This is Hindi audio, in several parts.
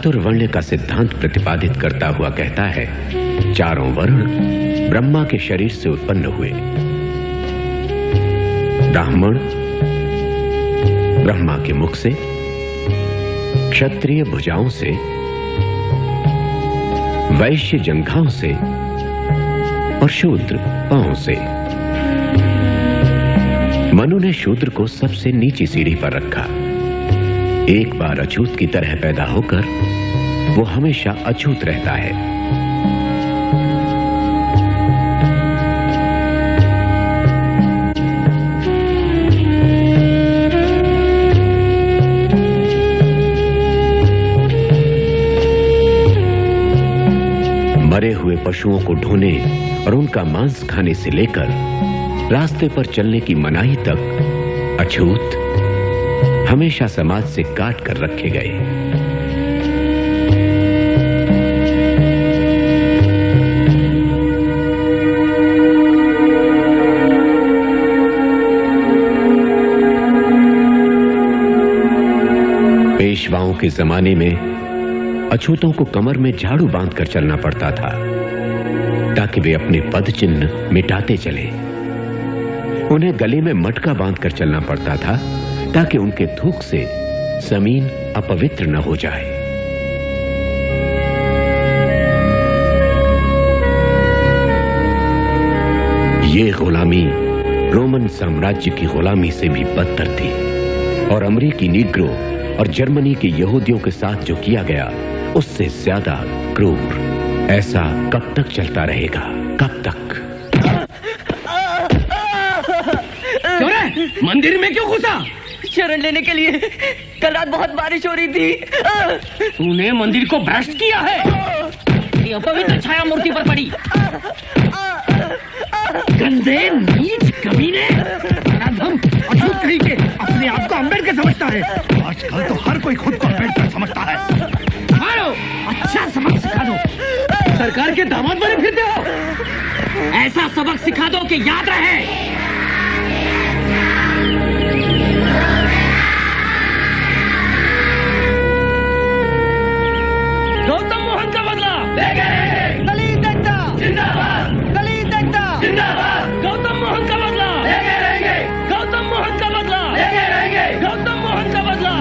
चातुर्वर्ण्य का सिद्धांत प्रतिपादित करता हुआ कहता है, चारों वर्ण ब्रह्मा के शरीर से उत्पन्न हुए। ब्राह्मण ब्रह्मा के मुख से, क्षत्रिय भुजाओं से, वैश्य जंघाओं से और शूद्र पांवों से। मनु ने शूद्र को सबसे नीची सीढ़ी पर रखा। एक बार अछूत की तरह पैदा होकर वो हमेशा अछूत रहता है। मरे हुए पशुओं को ढोने और उनका मांस खाने से लेकर रास्ते पर चलने की मनाही तक अछूत हमेशा समाज से काट कर रखे गए। पेशवाओं के जमाने में अछूतों को कमर में झाड़ू बांधकर चलना पड़ता था ताकि वे अपने पद चिन्ह मिटाते चले। उन्हें गले में मटका बांधकर चलना पड़ता था ताकि उनके थूक से जमीन अपवित्र न हो जाए। ये गुलामी रोमन साम्राज्य की गुलामी से भी बदतर थी और अमेरिकी नीग्रो और जर्मनी के यहूदियों के साथ जो किया गया उससे ज्यादा क्रूर। ऐसा कब तक चलता रहेगा? कब तक? मंदिर में क्यों घुसा? शरण लेने के लिए। कल रात बहुत बारिश हो रही थी। तूने मंदिर को भ्रष्ट किया है। ये अपवित्र छाया मूर्ति पर पड़ी। गंदे नीच कमीने, अधम अछूत कहीं के अपने आप को अम्बेडकर समझता है। आजकल तो हर कोई खुद को अम्बेडकर समझता है। मारो, अच्छा सबक सिखा दो। सरकार के दामाद बने फिरते हो। ऐसा सबक सिखा दो कि याद रहे। गौतम मोहन का बदला दलित एकता जिंदाबाद, दलित एकता जिंदाबाद। गौतम मोहन का बदला गौतम मोहन का बदला गौतम मोहन का बदला।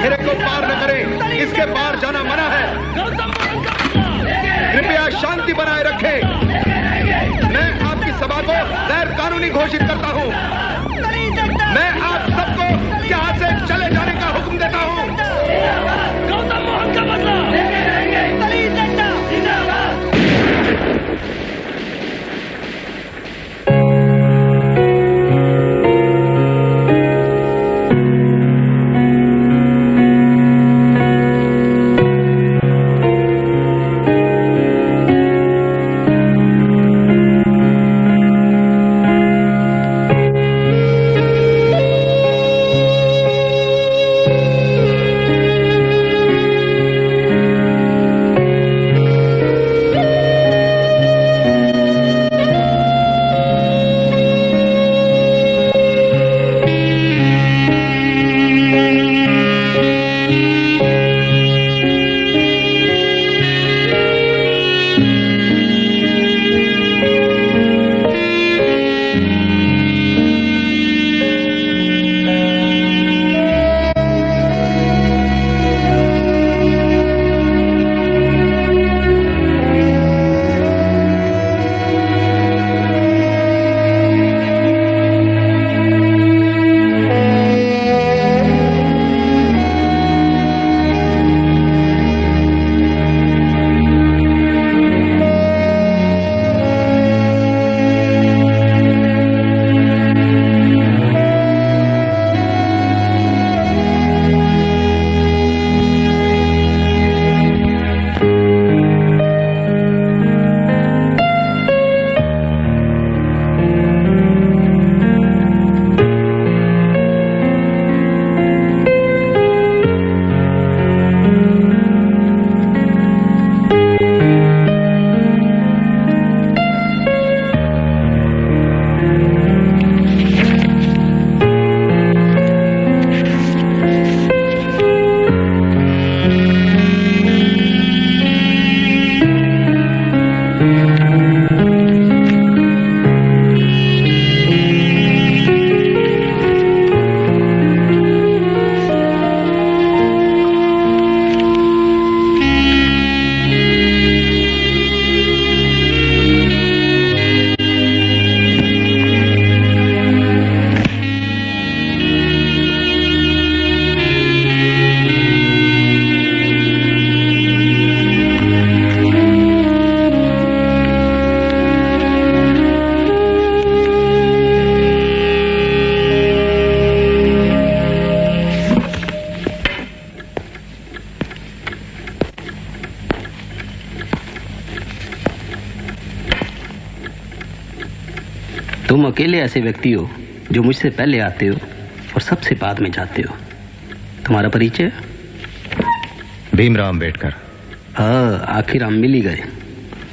घेरे को पार न करे, इसके पार जाना मना है। गौतम मोहन का बदला। कृपया शांति बनाए रखें। मैं आपकी सभा को गैर कानूनी घोषित करता हूँ। मैं आप सबको यहाँ से चले जाने का हुक्म देता हूँ। गौतम मोहन का बदला। तुम अकेले ऐसे व्यक्ति हो जो मुझसे पहले आते हो और सबसे बाद में जाते हो। तुम्हारा परिचय? भीमराव अंबेडकर। हाँ, आखिर हम मिल ही गए।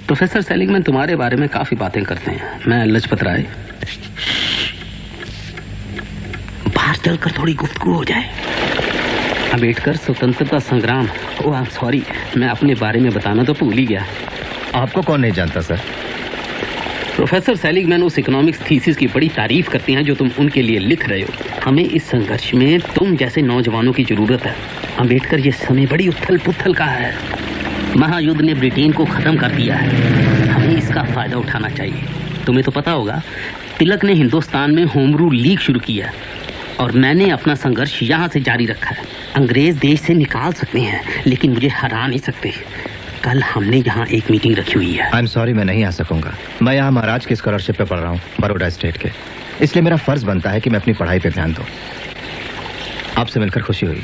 प्रोफेसर सेलिगमैन तुम्हारे बारे में काफी बातें करते हैं। मैं लाजपत राय। बाहर चलकर थोड़ी गुफ्तगू हो जाए। अंबेडकर स्वतंत्रता संग्राम। ओह आई एम सॉरी, मैं अपने बारे में बताना तो भूल ही गया। आपको कौन नहीं जानता सर? प्रोफेसर सेलिगमैन उस इकोनॉमिक्स थीसिस की बड़ी तारीफ करती हैं जो तुम उनके लिए लिख रहे हो। हमें इस संघर्ष में तुम जैसे नौजवानों की जरूरत है। अंबेडकर, ये समय बड़ी उथल पुथल का है। महायुद्ध ने ब्रिटेन को खत्म कर दिया है, हमें इसका फायदा उठाना चाहिए। तुम्हें तो पता होगा तिलक ने हिंदुस्तान में होम रूल लीग शुरू किया और मैंने अपना संघर्ष यहाँ से जारी रखा है। अंग्रेज देश से निकाल सकते हैं लेकिन मुझे हरा नहीं सकते। कल हमने यहाँ एक मीटिंग रखी हुई है। आई एम सॉरी, मैं नहीं आ सकूंगा। मैं यहाँ महाराज की स्कॉलरशिप पे पढ़ रहा हूँ, बड़ौदा स्टेट के। इसलिए मेरा फर्ज बनता है कि मैं अपनी पढ़ाई पे ध्यान दूँ। आपसे मिलकर खुशी हुई।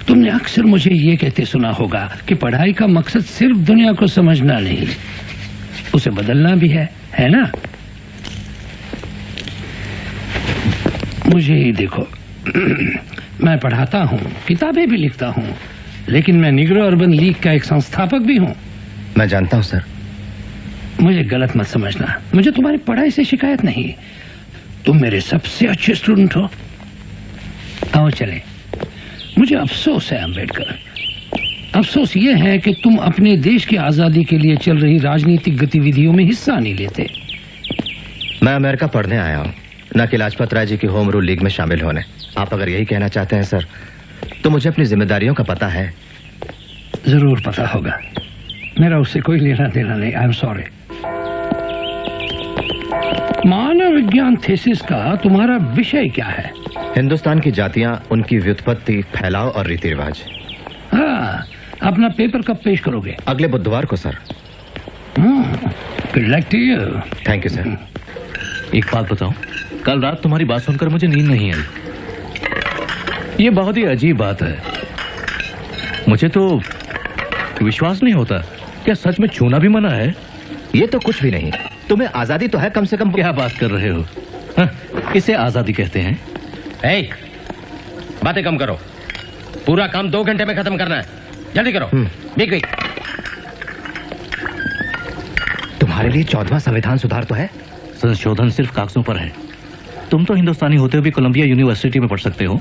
तुमने अक्सर मुझे ये कहते सुना होगा कि पढ़ाई का मकसद सिर्फ दुनिया को समझना नहीं, उसे बदलना भी है ना? मुझे ही देखो, मैं पढ़ाता हूँ, किताबें भी लिखता हूँ, लेकिन मैं निग्रो अर्बन लीग का एक संस्थापक भी हूँ। मैं जानता हूँ सर। मुझे गलत मत समझना, मुझे तुम्हारी पढ़ाई से शिकायत नहीं। तुम मेरे सबसे अच्छे स्टूडेंट हो। आओ चले। मुझे अफसोस है अंबेडकर, अफसोस ये है कि तुम अपने देश की आजादी के लिए चल रही राजनीतिक गतिविधियों में हिस्सा नहीं लेते। मैं अमेरिका पढ़ने आया हूँ, न कि लाजपत राय जी की होम रूल लीग में शामिल होने। आप अगर यही कहना चाहते हैं सर, तो मुझे अपनी जिम्मेदारियों का पता है। जरूर पता होगा, मेरा उससे कोई लेना देना नहीं। I am sorry. मानव विज्ञान थीसिस का तुम्हारा विषय क्या है? हिंदुस्तान की जातियां, उनकी व्युत्पत्ति, फैलाव और रीति रिवाज। हाँ, अपना पेपर कब पेश करोगे? अगले बुधवार को sir. Good luck to you. Thank you sir. एक बात बताओ, कल रात तुम्हारी बात सुनकर मुझे नींद नहीं आई। ये बहुत ही अजीब बात है, मुझे तो विश्वास नहीं होता। क्या सच में छूना भी मना है? ये तो कुछ भी नहीं, तुम्हें आजादी तो है कम से कम। क्या बात कर रहे हो? हाँ, इसे आजादी कहते हैं? बातें कम करो, पूरा काम 2 घंटे में खत्म करना है, जल्दी करो। बिग तुम्हारे लिए 14वां संविधान सुधार तो है? संशोधन सिर्फ कागजों पर है। तुम तो हिंदुस्तानी होते हुए भी कोलंबिया यूनिवर्सिटी में पढ़ सकते हो,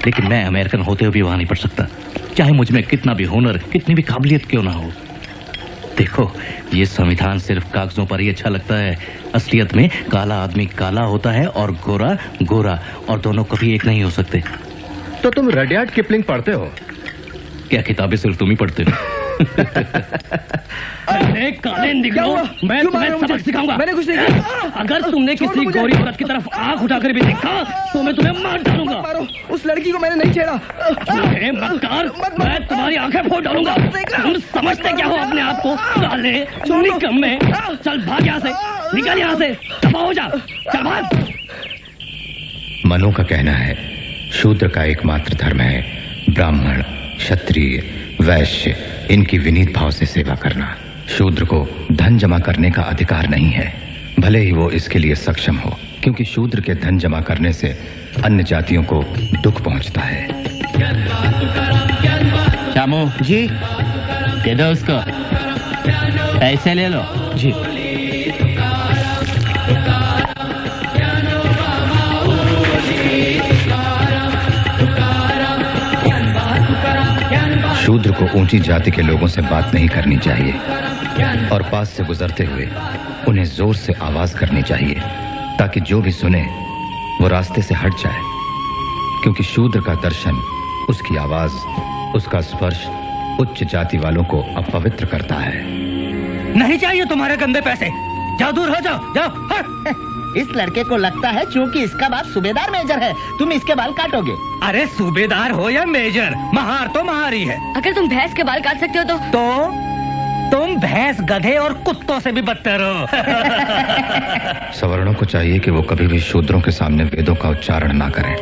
लेकिन मैं अमेरिकन होते हुए भी वहां नहीं पढ़ सकता, चाहे मुझ में कितना भी हुनर, कितनी भी काबिलियत क्यों ना हो। देखो, ये संविधान सिर्फ कागजों पर ही अच्छा लगता है। असलियत में काला आदमी काला होता है और गोरा गोरा, और दोनों कभी एक नहीं हो सकते। तो तुम रडियार्ड किपलिंग पढ़ते हो? क्या किताबें सिर्फ तुम ही पढ़ते हो? अरे काले निगरो, मैं तुम्हें सबक सिखाऊंगा। मैंने कुछ नहीं किया। अगर तुमने किसी गोरी औरत की तरफ आंख उठाकर भी देखा तो मैं तुम्हें मार डालूंगा। मारो, उस लड़की को मैंने नहीं छेड़ा। मक्कार, मैं तुम्हारी आंखें फोड़ डालूंगा। तुम समझते क्या हो अपने आप को? काले निकम्मे, चल भाग यहाँ से, निकल यहाँ से, दफा हो जा, चल भाग। मनु का कहना है शूद्र का एकमात्र धर्म है ब्राह्मण, क्षत्रिय, वैश्य, इनकी विनीत भाव से सेवा करना। शूद्र को धन जमा करने का अधिकार नहीं है, भले ही वो इसके लिए सक्षम हो, क्योंकि शूद्र के धन जमा करने से अन्य जातियों को दुख पहुंचता है। श्यामू जी, दे दो उसको, पैसे ले लो जी। शूद्र को ऊंची जाति के लोगों से बात नहीं करनी चाहिए और पास से गुजरते हुए उन्हें जोर से आवाज करनी चाहिए, ताकि जो भी सुने वो रास्ते से हट जाए, क्योंकि शूद्र का दर्शन, उसकी आवाज, उसका स्पर्श उच्च जाति वालों को अपवित्र करता है। नहीं चाहिए तुम्हारे गंदे पैसे, जाओ दूर हो जाओ, जाओ। इस लड़के को लगता है क्योंकि इसका बाप सूबेदार मेजर है, तुम इसके बाल काटोगे। अरे सूबेदार हो या मेजर, महार तो महार ही है। अगर तुम भैंस के बाल काट सकते हो तो तुम भैंस, गधे और कुत्तों से भी बदतर हो। सवर्णों को चाहिए कि वो कभी भी शूद्रों के सामने वेदों का उच्चारण ना करें।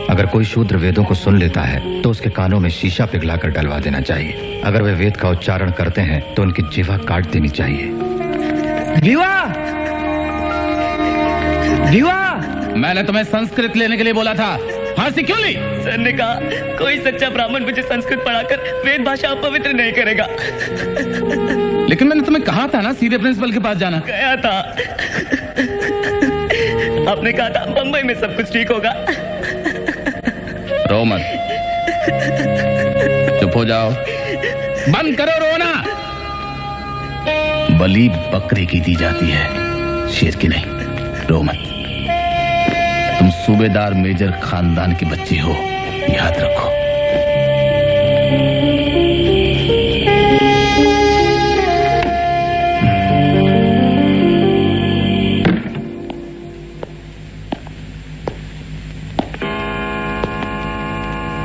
अगर कोई शूद्र वेदों को सुन लेता है तो उसके कानों में शीशा पिघलाकर डलवा देना चाहिए। अगर वे वेद का उच्चारण करते हैं तो उनकी जिह्वा काट देनी चाहिए। विवाह मैंने तुम्हें संस्कृत लेने के लिए बोला था, फारसी क्यों ली? सर ने कहा कोई सच्चा ब्राह्मण मुझे संस्कृत पढ़ाकर वेद भाषा अपवित्र नहीं करेगा। लेकिन मैंने तुम्हें कहा था ना सीधे प्रिंसिपल के पास जाना। गया था, आपने कहा था बंबई में सब कुछ ठीक होगा। रो मत, चुप हो जाओ, बंद करो रोना। बलि बकरी की दी जाती है, शेर की नहीं। रो मत, तुम सूबेदार मेजर खानदान की बच्ची हो, याद रखो।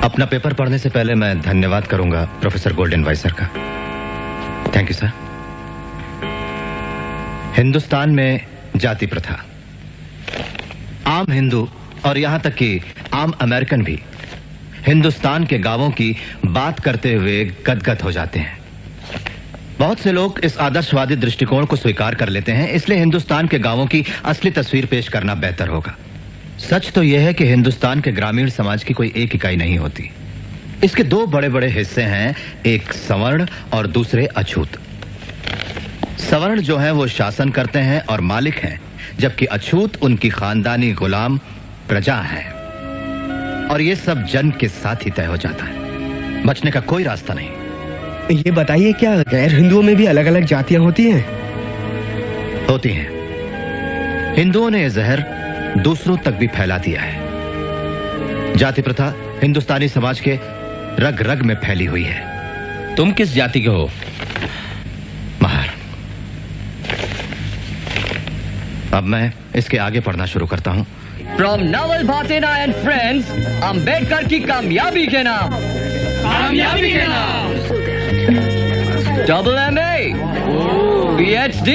अपना पेपर पढ़ने से पहले मैं धन्यवाद करूंगा प्रोफेसर गोल्डन वाइसर का। Thank you sir. हिंदुस्तान में जाति प्रथा, आम हिंदू और यहां तक कि आम अमेरिकन भी हिंदुस्तान के गांवों की बात करते हुए गदगद हो जाते हैं। बहुत से लोग इस आदर्शवादी दृष्टिकोण को स्वीकार कर लेते हैं, इसलिए हिंदुस्तान के गांवों की असली तस्वीर पेश करना बेहतर होगा। सच तो यह है कि हिंदुस्तान के ग्रामीण समाज की कोई एक इकाई नहीं होती। इसके दो बड़े बड़े हिस्से हैं, एक सवर्ण और दूसरे अछूत। सवर्ण जो हैं वो शासन करते हैं और मालिक हैं, जबकि अछूत उनकी खानदानी गुलाम प्रजा है। और ये सब जन्म के साथ ही तय हो जाता है, बचने का कोई रास्ता नहीं। ये बताइए, क्या गैर हिंदुओं में भी अलग अलग जातियां होती हैं? होती हैं। हिंदुओं ने यह जहर दूसरों तक भी फैला दिया है। जाति प्रथा हिंदुस्तानी समाज के रग रग में फैली हुई है। तुम किस जाति के हो? महार। अब मैं इसके आगे पढ़ना शुरू करता हूं। From Naval Bhatena and friends, Ambedkar की कामयाबी के नाम, AA, PhD,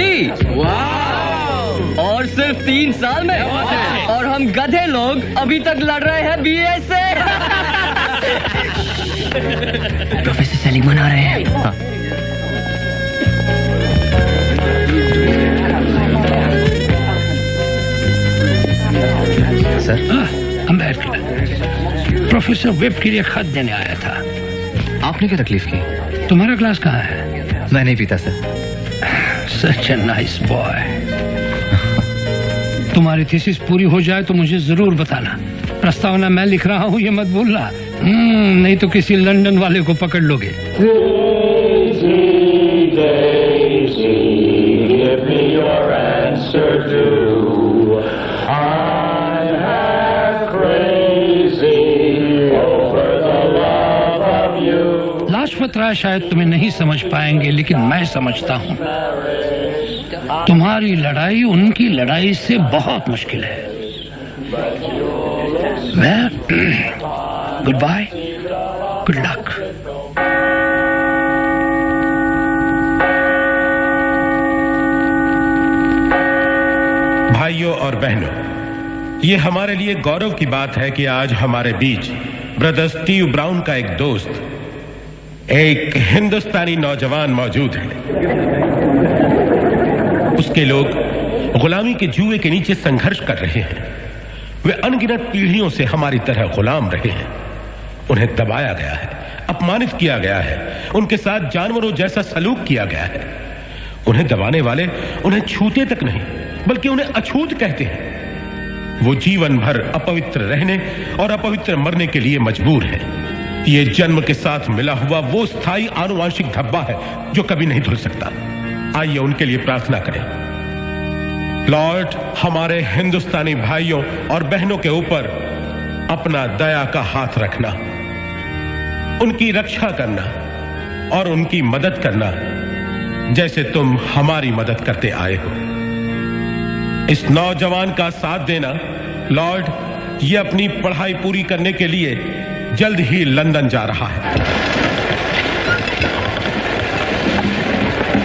और सिर्फ 3 साल में। और हम गधे लोग अभी तक लड़ रहे हैं BA से। प्रोफेसर सलीमान आ रहे हैं। हाँ। सर, अंबेडकर प्रोफेसर वेब के लिए खत देने आया था। आपने क्या तकलीफ की? तुम्हारा क्लास कहाँ है? मैं नहीं पीता sir. Such a nice boy. तुम्हारी थीसिस पूरी हो जाए तो मुझे जरूर बताना। प्रस्तावना मैं लिख रहा हूँ, ये मत भूलना। नहीं तो किसी लंदन वाले को पकड़ लोगे। लाजपत राय शायद तुम्हें नहीं समझ पाएंगे, लेकिन मैं समझता हूँ। तुम्हारी लड़ाई उनकी लड़ाई से बहुत मुश्किल है। Goodbye, good luck. भाइयों और बहनों, ये हमारे लिए गौरव की बात है कि आज हमारे बीच ब्रदर स्टीव ब्राउन का एक दोस्त, एक हिंदुस्तानी नौजवान मौजूद है। उसके लोग गुलामी के जुए के नीचे संघर्ष कर रहे हैं। वे अनगिनत पीढ़ियों से हमारी तरह गुलाम रहे हैं। उन्हें दबाया गया है, अपमानित किया गया है, उनके साथ जानवरों जैसा सलूक किया गया है। उन्हें दबाने वाले उन्हें छूते तक नहीं, बल्कि उन्हें अछूत कहते हैं। वो जीवन भर अपवित्र रहने और अपवित्र मरने के लिए मजबूर है। ये जन्म के साथ मिला हुआ वो स्थायी आनुवांशिक धब्बा है जो कभी नहीं धुल सकता। आइए उनके लिए प्रार्थना करें। लॉर्ड, हमारे हिंदुस्तानी भाइयों और बहनों के ऊपर अपना दया का हाथ रखना, उनकी रक्षा करना और उनकी मदद करना जैसे तुम हमारी मदद करते आए हो। इस नौजवान का साथ देना। लॉर्ड, ये अपनी पढ़ाई पूरी करने के लिए जल्द ही लंदन जा रहा है।